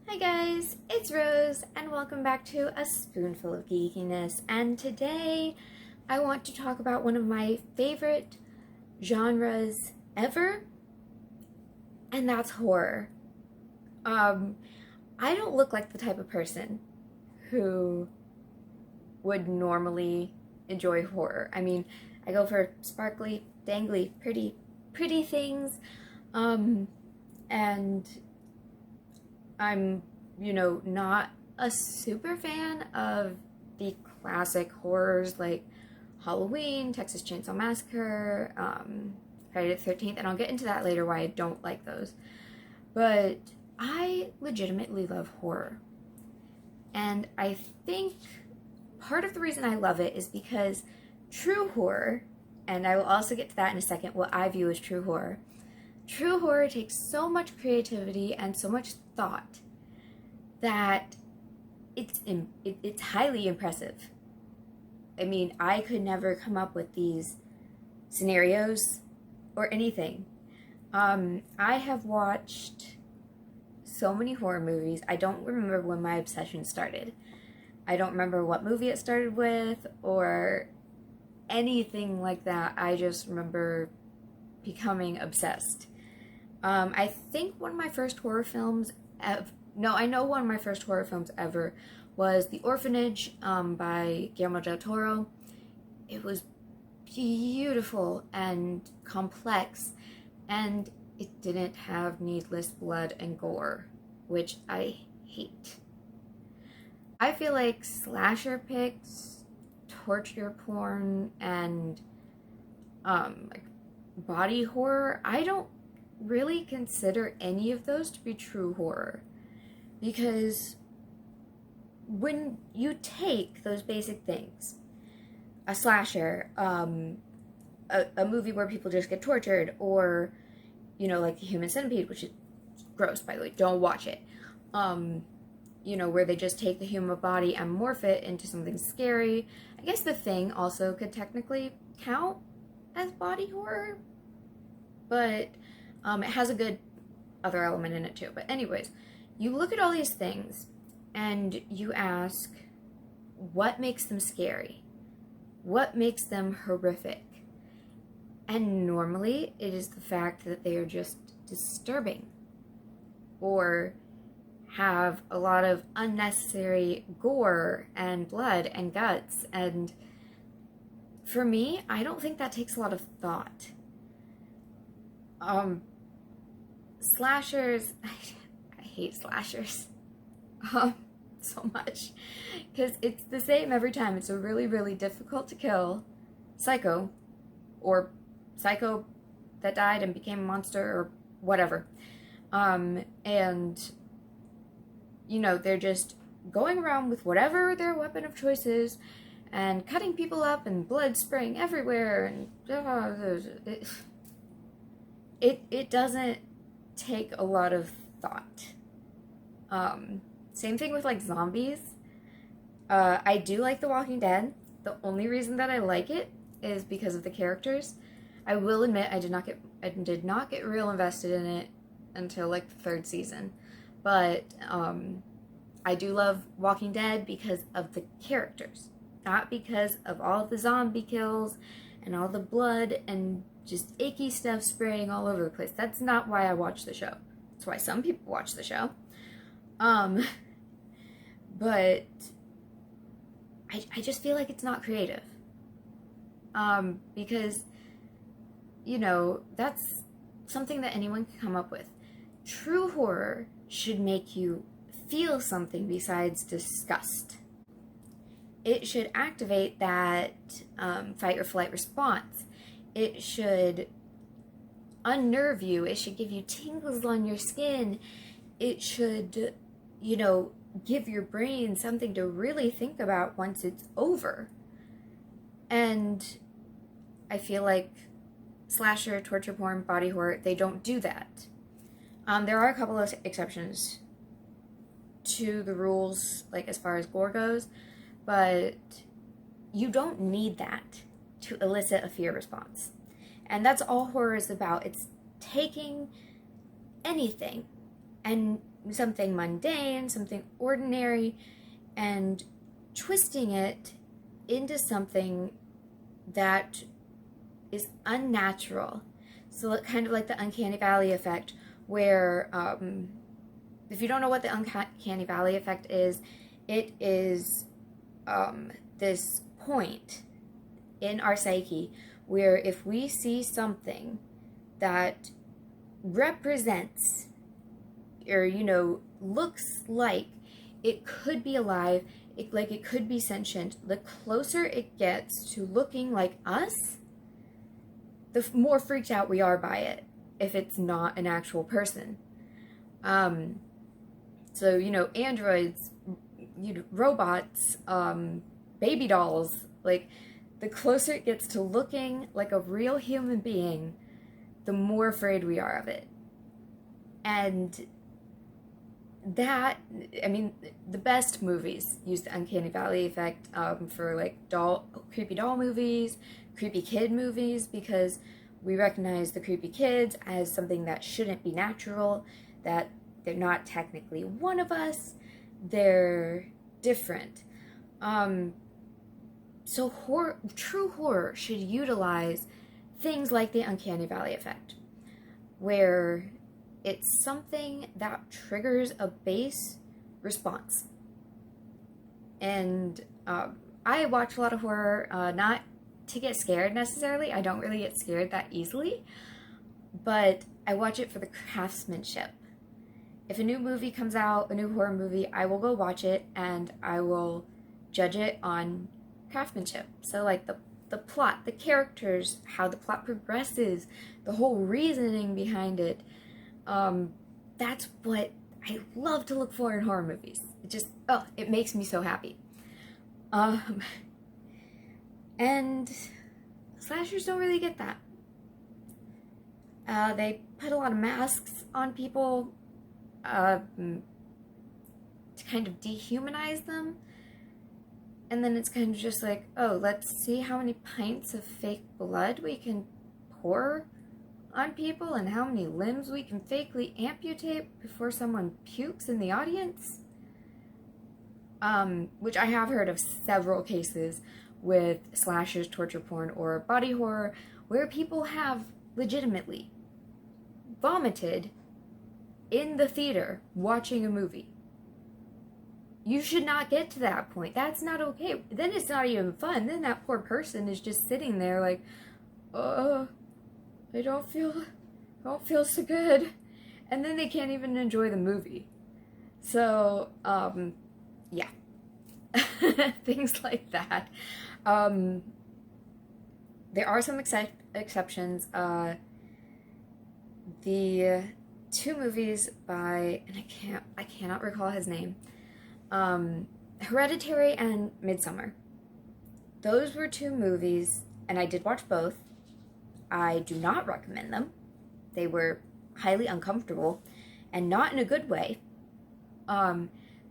Hi guys, it's Rose and welcome back to A Spoonful of Geekiness, and today I want to talk about one of my favorite genres ever, and that's horror. I don't look like the type of person who would normally enjoy horror. I mean, I go for sparkly, dangly, pretty things, and I'm, not a super fan of the classic horrors like Halloween, Texas Chainsaw Massacre, Friday the 13th, and I'll get into that later why I don't like those. But I legitimately love horror. And I think part of the reason I love it is because true horror, and I will also get to that in a second, what I view as true horror takes so much creativity and so much thought that it's highly impressive. I mean, I could never come up with these scenarios or anything. I have watched so many horror movies. I don't remember when my obsession started. I don't remember what movie it started with or anything like that. I just remember becoming obsessed. I think one of my first horror films I know one of my first horror films ever was The Orphanage by Guillermo del Toro. It was beautiful and complex, and it didn't have needless blood and gore, which I hate. I feel like slasher pics, torture porn, and like body horror, I don't really consider any of those to be true horror, because when you take those basic things, a slasher, a movie where people just get tortured, or like the Human Centipede, which is gross, by the way, don't watch it, where they just take the human body and morph it into something scary. I guess The Thing also could technically count as body horror, but it has a good other element in it too. But anyways, you look at all these things and you ask, what makes them scary? What makes them horrific? And normally it is the fact that they are just disturbing or have a lot of unnecessary gore and blood and guts. And for me, I don't think that takes a lot of thought. Slashers, I hate slashers so much, because it's the same every time. It's a really difficult to kill psycho, or psycho that died and became a monster, or whatever, and they're just going around with whatever their weapon of choice is and cutting people up and blood spraying everywhere, and it doesn't take a lot of thought. Same thing with like zombies. I do like The Walking Dead. The only reason that I like it is because of the characters. I will admit I did not get real invested in it until like the third season. But I do love Walking Dead because of the characters, not because of all the zombie kills and all the blood and just icky stuff spraying all over the place. That's not why I watch the show. That's why some people watch the show. But I just feel like it's not creative. Because, that's something that anyone can come up with. True horror should make you feel something besides disgust. It should activate that fight or flight response. It should unnerve you. It should give you tingles on your skin. It should, give your brain something to really think about once it's over. And I feel like slasher, torture porn, body horror, they don't do that. There are a couple of exceptions to the rules, like as far as gore goes, but you don't need that to elicit a fear response. And that's all horror is about. It's taking anything and something mundane, something ordinary, and twisting it into something that is unnatural. So kind of like the uncanny valley effect, where if you don't know what the uncanny valley effect is, it is this point in our psyche where if we see something that represents or, you know, looks like it could be alive, it could be sentient, the closer it gets to looking like us, the more freaked out we are by it if it's not an actual person. So, you know, androids, you know, robots, baby dolls, like, the closer it gets to looking like a real human being, the more afraid we are of it. And that, I mean, the best movies use the uncanny valley effect for like creepy doll movies, creepy kid movies, because we recognize the creepy kids as something that shouldn't be natural, that they're not technically one of us, they're different. So true horror should utilize things like the uncanny valley effect, where it's something that triggers a base response. And I watch a lot of horror, not to get scared necessarily. I don't really get scared that easily, but I watch it for the craftsmanship. If a new movie comes out, a new horror movie, I will go watch it and I will judge it on craftsmanship. So like the plot, the characters, how the plot progresses, the whole reasoning behind it. That's what I love to look for in horror movies. It just, it makes me so happy. And slashers don't really get that. They put a lot of masks on people to kind of dehumanize them. And then it's kind of just like, oh, let's see how many pints of fake blood we can pour on people and how many limbs we can fakely amputate before someone pukes in the audience. Which I have heard of several cases with slashers, torture porn, or body horror where people have legitimately vomited in the theater watching a movie. You should not get to that point. That's not okay. Then it's not even fun. Then that poor person is just sitting there like, I don't feel so good. And then they can't even enjoy the movie. So, yeah. Things like that. There are some exceptions. The two movies by, and I cannot recall his name, Hereditary and Midsommar. Those were two movies, and I did watch both. I do not recommend them. They were highly uncomfortable, and not in a good way.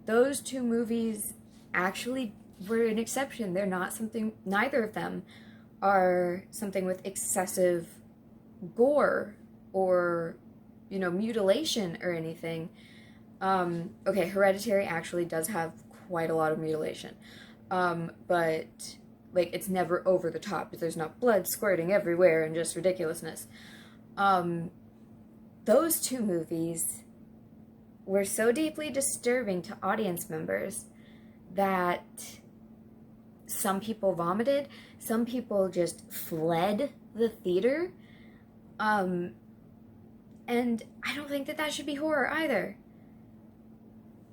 Those two movies actually were an exception. They're not something, neither of them are something with excessive gore or, you know, mutilation or anything. Okay, Hereditary actually does have quite a lot of mutilation. But, like, it's never over the top. There's not blood squirting everywhere and just ridiculousness. Those two movies were so deeply disturbing to audience members that some people vomited, some people just fled the theater. And I don't think that should be horror either.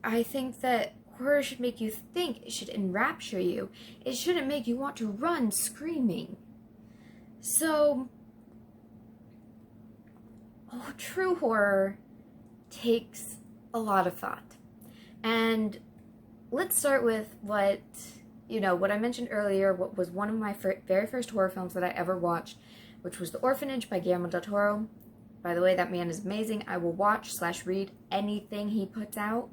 I think that horror should make you think. It should enrapture you. It shouldn't make you want to run screaming. So, true horror takes a lot of thought. And let's start with what I mentioned earlier, what was one of my very first horror films that I ever watched, which was The Orphanage by Guillermo del Toro. By the way, that man is amazing. I will watch/read anything he puts out.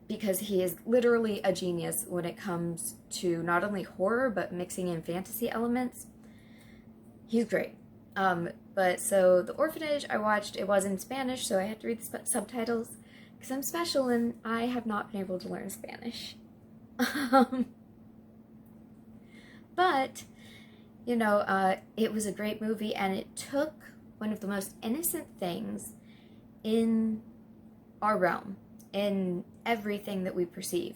Because he is literally a genius when it comes to not only horror, but mixing in fantasy elements. He's great. But so the Orphanage I watched, it was in Spanish, so I had to read the subtitles because I'm special and I have not been able to learn Spanish. But, it was a great movie, and it took one of the most innocent things in our realm, in everything that we perceive,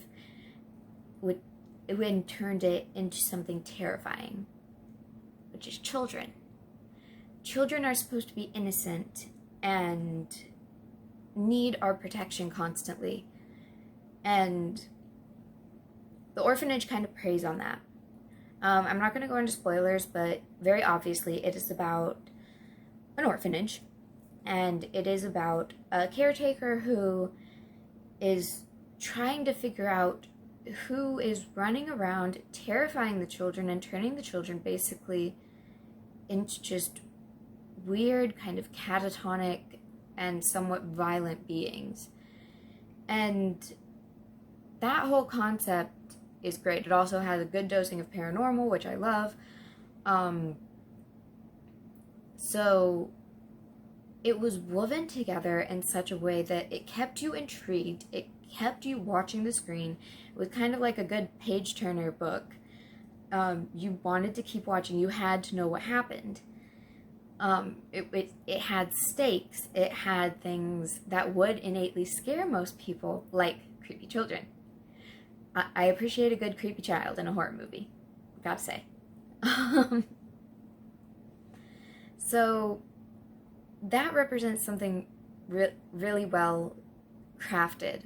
and turned it into something terrifying, which is children. Children are supposed to be innocent and need our protection constantly, and the Orphanage kind of preys on that. I'm not going to go into spoilers, but very obviously it is about an orphanage, and it is about a caretaker who is trying to figure out who is running around terrifying the children and turning the children basically into just weird, kind of catatonic and somewhat violent beings. And that whole concept is great. It also has a good dosing of paranormal, which I love. So it was woven together in such a way that it kept you intrigued. It kept you watching the screen. It was kind of like a good page-turner book. You wanted to keep watching. You had to know what happened. It had stakes. It had things that would innately scare most people, like creepy children. I appreciate a good creepy child in a horror movie, gotta say. So that represents something really well crafted.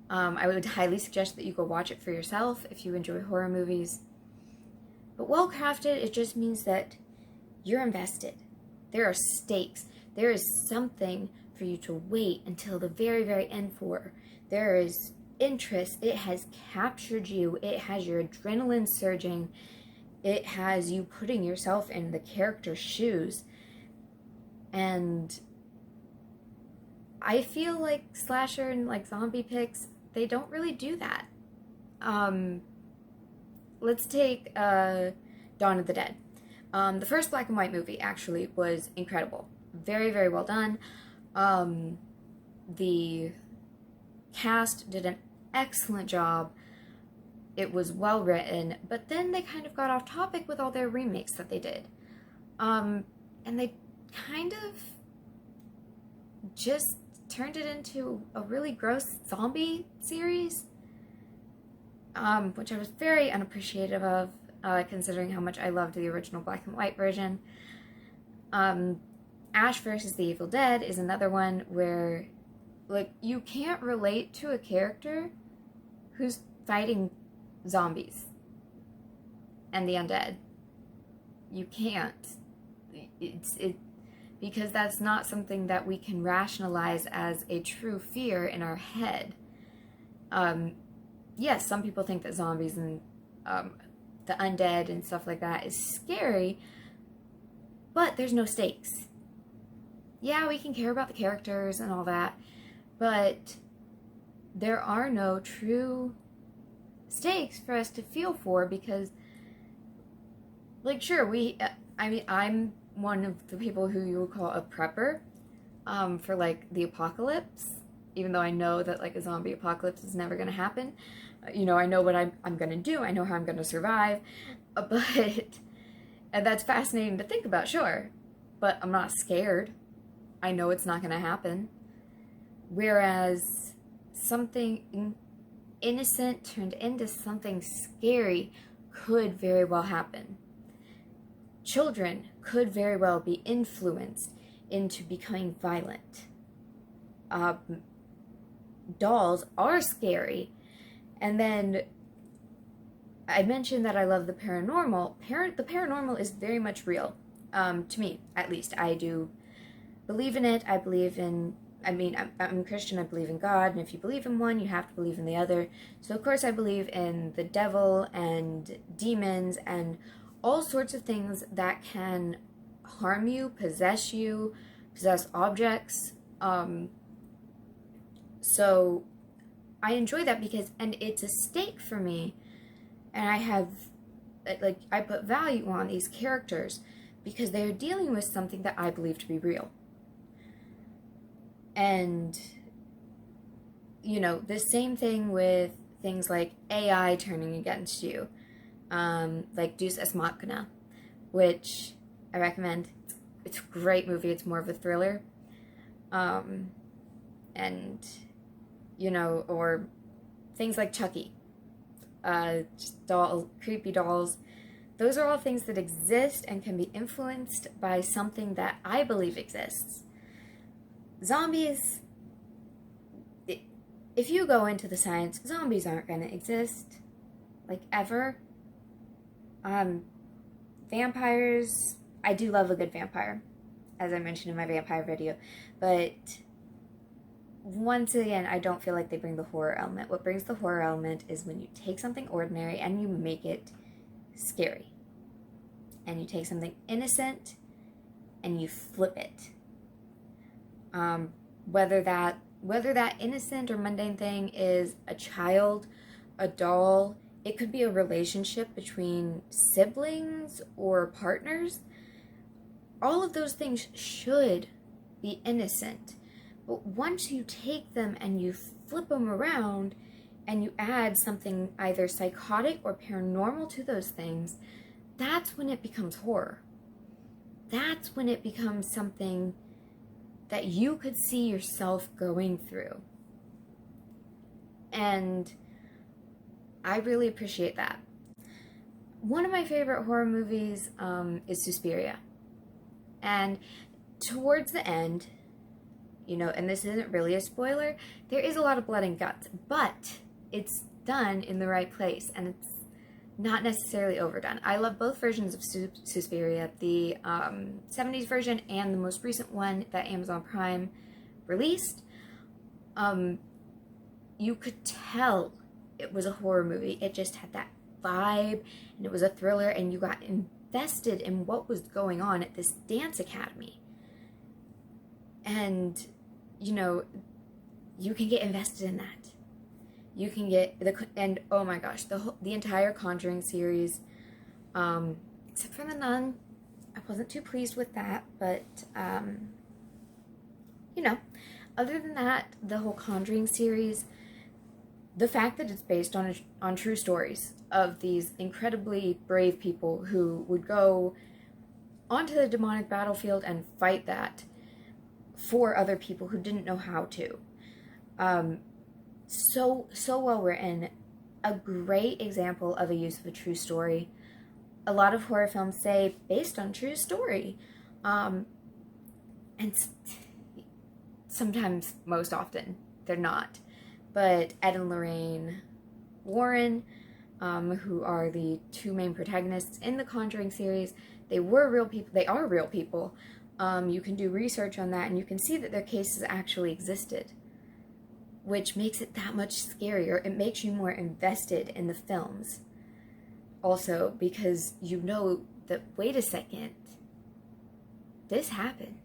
I would highly suggest that you go watch it for yourself if you enjoy horror movies. But well crafted, it just means that you're invested. There are stakes. There is something for you to wait until the very, very end for. There is interest. It has captured you. It has your adrenaline surging. It has you putting yourself in the character's shoes. And I feel like slasher and like zombie picks, they don't really do that. Let's take Dawn of the Dead. The first black and white movie actually was incredible. Very, very well done. The cast did an excellent job. It was well written, but then they kind of got off topic with all their remakes that they did. And they kind of just turned it into a really gross zombie series, which I was very unappreciative of, considering how much I loved the original black and white version. Ash vs. the Evil Dead is another one where, like, you can't relate to a character who's fighting zombies and the undead. You can't. Because that's not something that we can rationalize as a true fear in our head. Yes, some people think that zombies and the undead and stuff like that is scary, but there's no stakes. Yeah, we can care about the characters and all that, but there are no true stakes for us to feel for, because, like, sure, I'm one of the people who you would call a prepper for, like, the apocalypse, even though I know that, like, a zombie apocalypse is never going to happen. I know what I'm going to do. I know how I'm going to survive. And that's fascinating to think about, sure. But I'm not scared. I know it's not going to happen. Whereas something innocent turned into something scary could very well happen. Children could very well be influenced into becoming violent. Dolls are scary. And then I mentioned that I love the paranormal. The paranormal is very much real, to me, at least. I do believe in it. I'm Christian, I believe in God, and if you believe in one, you have to believe in the other. So, of course, I believe in the devil and demons and all sorts of things that can harm you, possess objects. So I enjoy that and it's a stake for me, and I put value on these characters because they're dealing with something that I believe to be real. And, you know, the same thing with things like AI turning against you, like Deus Ex Machina, which I recommend. It's a great movie. It's more of a thriller. And, you know, or things like Chucky, just creepy dolls. Those are all things that exist and can be influenced by something that I believe exists. Zombies, if you go into the science, zombies aren't going to exist, like, ever. Vampires, I do love a good vampire, as I mentioned in my vampire video, but once again, I don't feel like they bring the horror element. What brings the horror element is when you take something ordinary and you make it scary. And you take something innocent and you flip it. Whether that innocent or mundane thing is a child, a doll, it could be a relationship between siblings or partners. All of those things should be innocent. But once you take them and you flip them around and you add something either psychotic or paranormal to those things, that's when it becomes horror. That's when it becomes something that you could see yourself going through. And I really appreciate that. One of my favorite horror movies is Suspiria. And towards the end, you know, and this isn't really a spoiler, there is a lot of blood and guts, but it's done in the right place, and it's not necessarily overdone. I love both versions of Suspiria, the 70s version and the most recent one that Amazon Prime released. You could tell it was a horror movie. It just had that vibe, and it was a thriller, and you got invested in what was going on at this dance academy. And, you know, you can get invested in that. You can get and oh my gosh, the entire Conjuring series, except for The Nun. I wasn't too pleased with that, but you know, other than that, the whole Conjuring series, the fact that it's based on true stories of these incredibly brave people who would go onto the demonic battlefield and fight that for other people who didn't know how to. So well written. A great example of a use of a true story. A lot of horror films say based on true story. And sometimes, most often, they're not. But Ed and Lorraine Warren, who are the two main protagonists in the Conjuring series, they were real people. They are real people. You can do research on that, and you can see that their cases actually existed, which makes it that much scarier. It makes you more invested in the films. Also, because you know that, wait a second, this happened.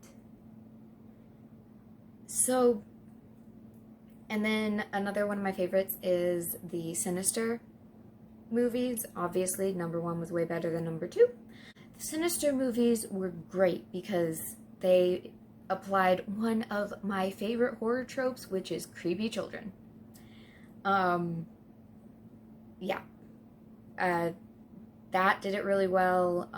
So, and then another one of my favorites is the Sinister movies. Obviously, number one was way better than number two. The Sinister movies were great because they applied one of my favorite horror tropes, which is creepy children. Yeah. That did it really well.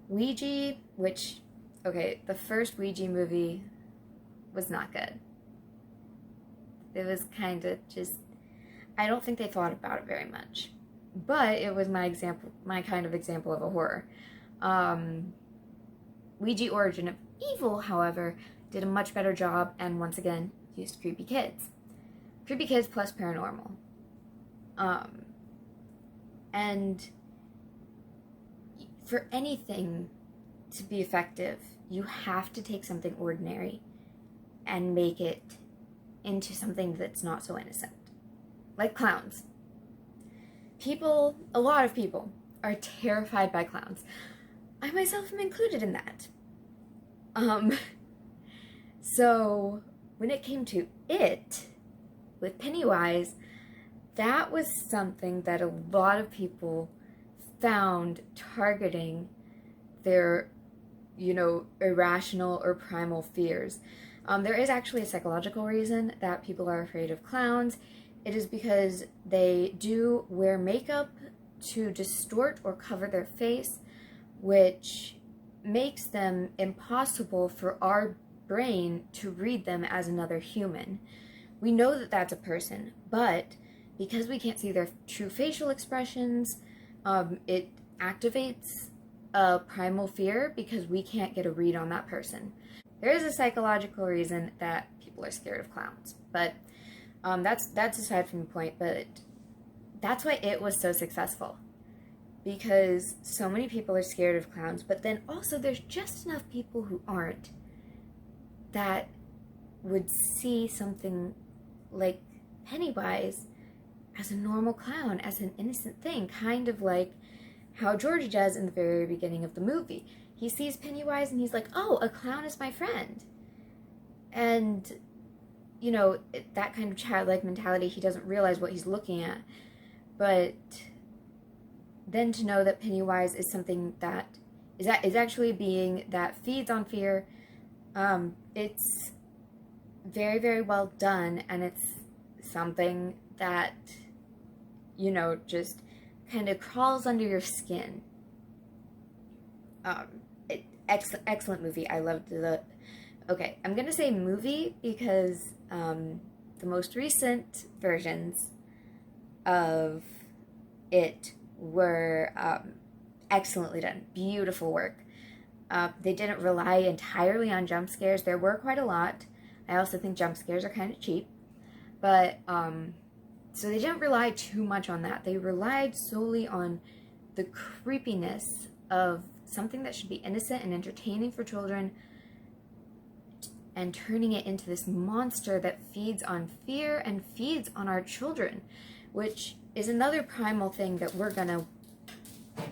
Ouija, which, okay, the first Ouija movie was not good. It was kind of just, I don't think they thought about it very much. But it was my kind of example of a horror. Ouija Origin of Evil, however, did a much better job, and once again, used creepy kids. Creepy kids plus paranormal. And for anything to be effective, you have to take something ordinary and make it into something that's not so innocent. Like clowns. A lot of people are terrified by clowns. I myself am included in that. So when it came to it, with Pennywise, that was something that a lot of people found targeting their, irrational or primal fears. There is actually a psychological reason that people are afraid of clowns. It is because they do wear makeup to distort or cover their face, which makes them impossible for our brain to read them as another human. We know that that's a person, but because we can't see their true facial expressions, it activates a primal fear because we can't get a read on that person. There is a psychological reason that people are scared of clowns, but that's aside from the point. But that's why it was so successful, because so many people are scared of clowns, but then also there's just enough people who aren't, that would see something like Pennywise as a normal clown, as an innocent thing, kind of like how George does in the very beginning of the movie. He sees Pennywise and he's like, oh, a clown is my friend. And, that kind of childlike mentality, he doesn't realize what he's looking at. But then to know that Pennywise is something that is actually a being that feeds on fear, it's very, very well done, and it's something that, just kind of crawls under your skin. Excellent movie. I loved okay, I'm gonna say movie because the most recent versions of it were excellently done. Beautiful work. They didn't rely entirely on jump scares. There were quite a lot. I also think jump scares are kind of cheap. But, so they didn't rely too much on that. They relied solely on the creepiness of something that should be innocent and entertaining for children, and turning it into this monster that feeds on fear and feeds on our children, which is another primal thing that we're gonna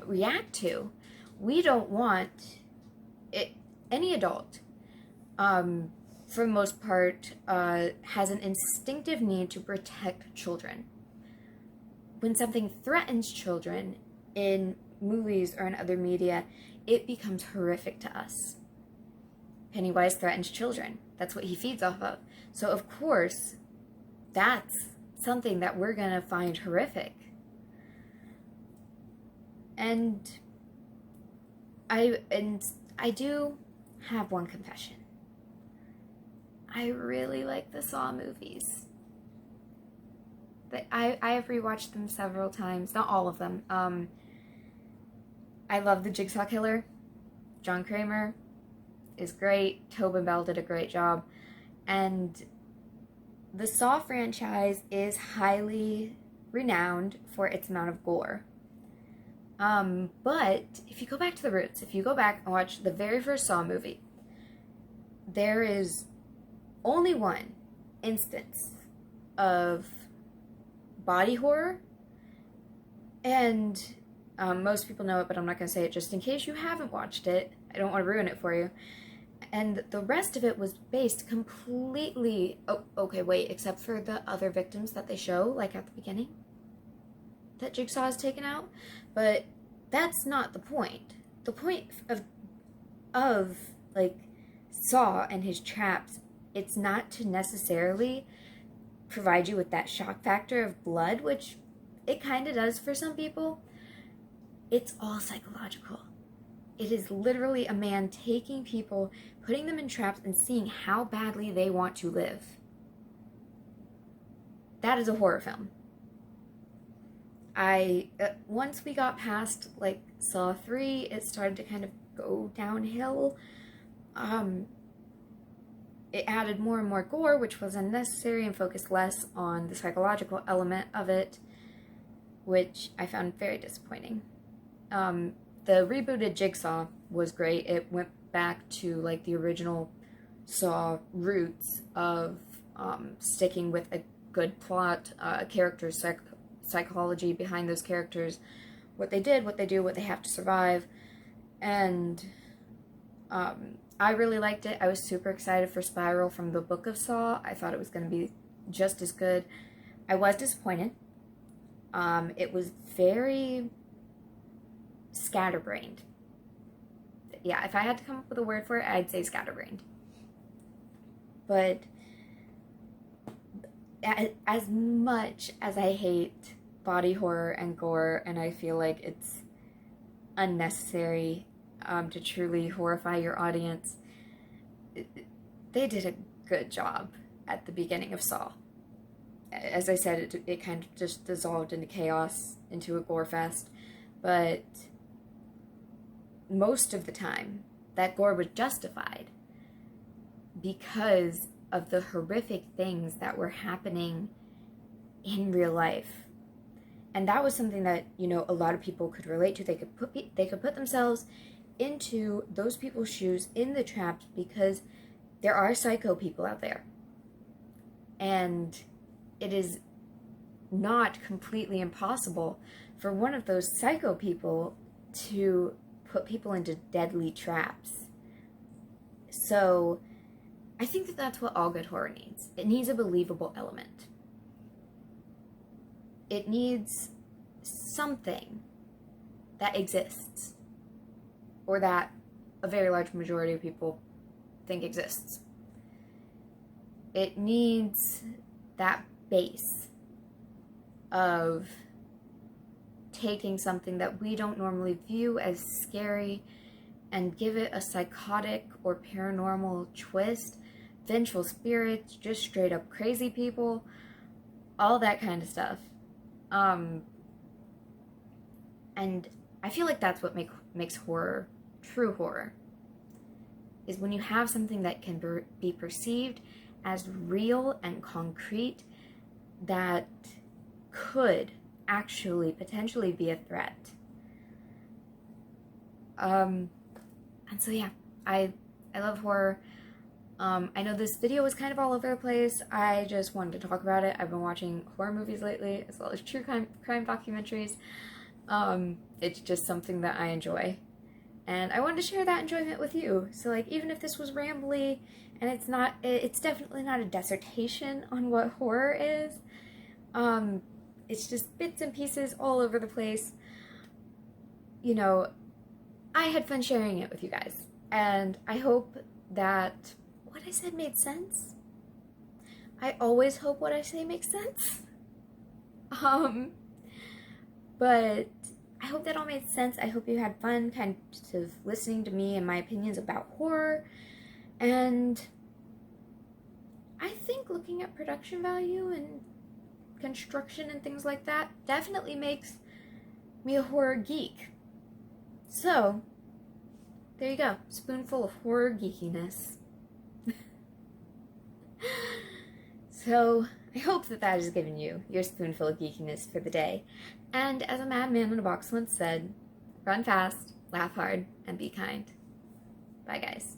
react to. We don't want it, any adult, for the most part, has an instinctive need to protect children. When something threatens children in movies or in other media, it becomes horrific to us. Pennywise threatens children. That's what he feeds off of. So of course, that's something that we're gonna find horrific. And I do have one confession. I really like the Saw movies. I have rewatched them several times, not all of them. I love the Jigsaw Killer. John Kramer is great. Tobin Bell did a great job. And the Saw franchise is highly renowned for its amount of gore. But if you go back to the roots, if you go back and watch the very first Saw movie, there is only one instance of body horror, and most people know it, but I'm not going to say it just in case you haven't watched it. I don't want to ruin it for you. And the rest of it was based completely, except for the other victims that they show, like at the beginning, that Jigsaw is taken out. But that's not the point. The point of like, Saw and his traps, it's not to necessarily provide you with that shock factor of blood, which it kind of does for some people. It's all psychological. It is literally a man taking people, putting them in traps, and seeing how badly they want to live. That is a horror film. Once we got past, like, Saw 3, it started to kind of go downhill. It added more and more gore, which was unnecessary, and focused less on the psychological element of it, which I found very disappointing. The rebooted Jigsaw was great. It went back to, like, the original Saw roots of sticking with a good plot, characters, psychology behind those characters, what they did, what they do, what they have to survive, and I really liked it. I was super excited for Spiral from the Book of Saw. I thought it was going to be just as good. I was disappointed. It was very scatterbrained. yeah, if I had to come up with a word for it, I'd say scatterbrained. But as much as I hate body horror and gore, and I feel like it's unnecessary to truly horrify your audience, they did a good job at the beginning of Saw. As I said, it kind of just dissolved into chaos, into a gore fest, but most of the time, that gore was justified because of the horrific things that were happening in real life. And that was something that, you know, a lot of people could relate to. They could put themselves into those people's shoes in the traps, because there are psycho people out there. And it is not completely impossible for one of those psycho people to put people into deadly traps. So I think that that's what all good horror needs. It needs a believable element. It needs something that exists, or that a very large majority of people think exists. It needs that base of taking something that we don't normally view as scary and give it a psychotic or paranormal twist, vengeful spirits, just straight up crazy people, all that kind of stuff. And I feel like that's what makes horror true horror, is when you have something that can be perceived as real and concrete, that could actually potentially be a threat. And so yeah, I love horror. I know this video was kind of all over the place. I just wanted to talk about it. I've been watching horror movies lately, as well as true crime documentaries. It's just something that I enjoy, and I wanted to share that enjoyment with you. So like, even if this was rambly, and it's definitely not a dissertation on what horror is. It's just bits and pieces all over the place. You know, I had fun sharing it with you guys, and I hope that what I said made sense. I always hope what I say makes sense. But I hope that all made sense. I hope you had fun kind of listening to me and my opinions about horror. And I think looking at production value and construction and things like that definitely makes me a horror geek. So, there you go. Spoonful of horror geekiness. So, I hope that has given you your spoonful of geekiness for the day. And as a madman in a box once said, run fast, laugh hard, and be kind. Bye, guys.